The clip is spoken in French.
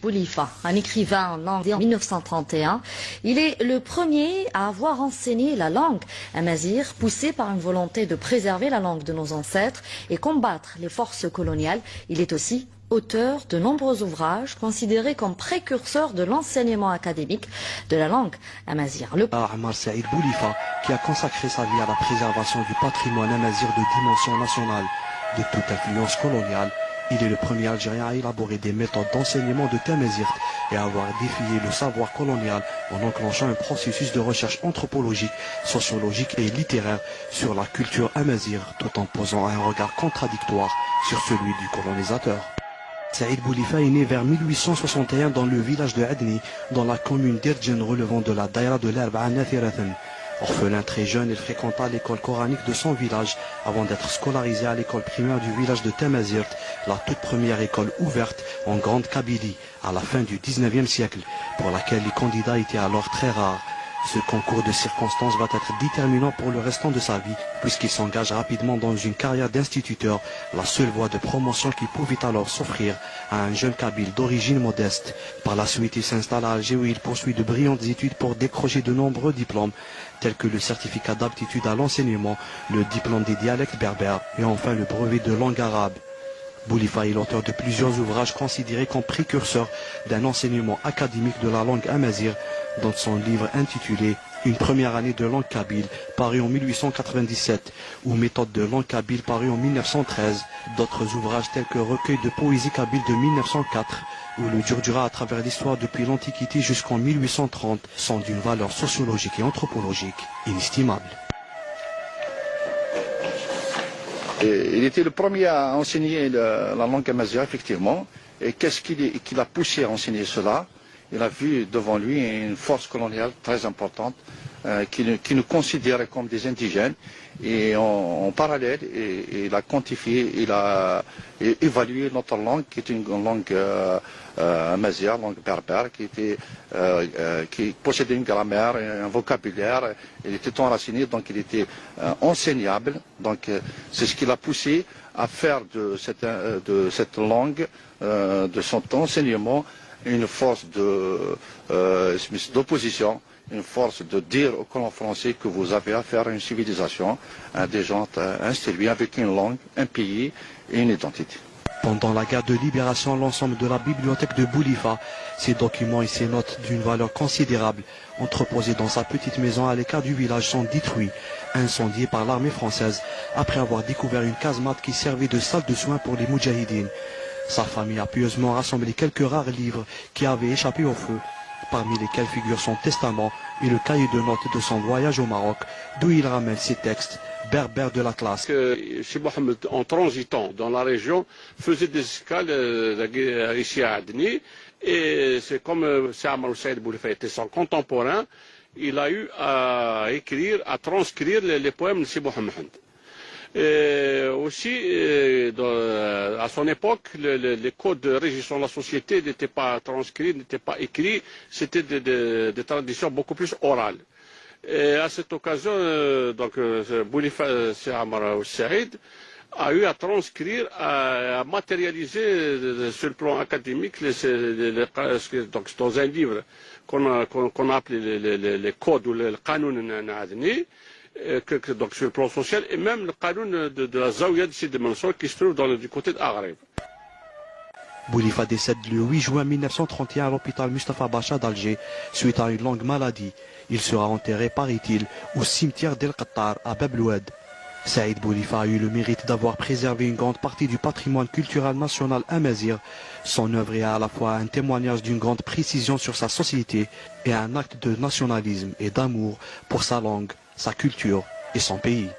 Boulifa, un écrivain né en 1931, il est le premier à avoir enseigné la langue amazigh, poussé par une volonté de préserver la langue de nos ancêtres et combattre les forces coloniales. Il est aussi auteur de nombreux ouvrages considérés comme précurseurs de l'enseignement académique de la langue amazigh. Ahmad Saïd Boulifa, qui a consacré sa vie à la préservation du patrimoine amazigh de dimension nationale de toute influence coloniale, il est le premier Algérien à élaborer des méthodes d'enseignement de tamazight et à avoir défié le savoir colonial en enclenchant un processus de recherche anthropologique, sociologique et littéraire sur la culture amazigh, tout en posant un regard contradictoire sur celui du colonisateur. Saïd Boulifa est né vers 1861 dans le village de Adni, dans la commune d'Ergen relevant de la daïra de l'Arba'a Nathirathan. Orphelin très jeune, il fréquenta l'école coranique de son village avant d'être scolarisé à l'école primaire du village de Tamazirt, la toute première école ouverte en Grande Kabylie à la fin du 19e siècle, pour laquelle les candidats étaient alors très rares. Ce concours de circonstances va être déterminant pour le restant de sa vie, puisqu'il s'engage rapidement dans une carrière d'instituteur, la seule voie de promotion qui pouvait alors s'offrir à un jeune Kabyle d'origine modeste. Par la suite, il s'installe à Alger où il poursuit de brillantes études pour décrocher de nombreux diplômes, tels que le certificat d'aptitude à l'enseignement, le diplôme des dialectes berbères et enfin le brevet de langue arabe. Boulifa est l'auteur de plusieurs ouvrages considérés comme précurseurs d'un enseignement académique de la langue amazigh, dont son livre intitulé « Une première année de langue kabyle » paru en 1897 ou « Méthode de langue kabyle » paru en 1913, d'autres ouvrages tels que « Recueil de poésie kabyle » de 1904 ou « Le Djurdjura à travers l'histoire depuis l'Antiquité jusqu'en 1830 » sont d'une valeur sociologique et anthropologique inestimable. Il était le premier à enseigner la langue amazigh, effectivement. Et qu'est-ce qui l'a poussé à enseigner cela? Il a vu devant lui une force coloniale très importante qui nous considérait comme des indigènes. Et en parallèle, il a quantifié, il a évalué notre langue, qui est une langue amazigh, langue berbère, qui possédait une grammaire, un vocabulaire. Il était enraciné, donc il était enseignable. Donc c'est ce qui l'a poussé à faire de cette langue, de son enseignement, une force d'opposition, une force de dire aux colons français que vous avez affaire à une civilisation, à des gens instruits avec une langue, un pays et une identité. Pendant la guerre de libération, l'ensemble de la bibliothèque de Boulifa, ses documents et ses notes d'une valeur considérable, entreposés dans sa petite maison à l'écart du village, sont détruits, incendiés par l'armée française, après avoir découvert une casemate qui servait de salle de soins pour les moudjahidines. Sa famille a pieusement rassemblé quelques rares livres qui avaient échappé au feu, parmi lesquels figure son testament et le cahier de notes de son voyage au Maroc, d'où il ramène ses textes berbères de l'Atlas. Cheikh Mohammed, en transitant dans la région, faisait des escales ici à Adni, et c'est comme Ahmad Saïd Boulifa était son contemporain, il a eu à écrire, à transcrire les poèmes de Cheikh Mohammed. Aussi, à son époque, les codes régissant la société n'étaient pas transcrits, n'étaient pas écrits, c'était des traditions beaucoup plus orales. Et à cette occasion, Boulifa Ahmad Saïd a eu à transcrire, à matérialiser sur le plan académique, donc dans un livre qu'on a appelé les codes ou le Qanoun Adni, donc sur le plan social, et même le Qanoun de la Zaouia de Sidi Mansour qui se trouve du côté d'Aghreb. Boulifa décède le 8 juin 1931 à l'hôpital Mustafa Bacha d'Alger suite à une longue maladie. Il sera enterré, paraît-il, au cimetière d'El Qattar à Bab-Loued. Saïd Boulifa a eu le mérite d'avoir préservé une grande partie du patrimoine culturel national amazigh. Son œuvre est à la fois un témoignage d'une grande précision sur sa société et un acte de nationalisme et d'amour pour sa langue, sa culture et son pays.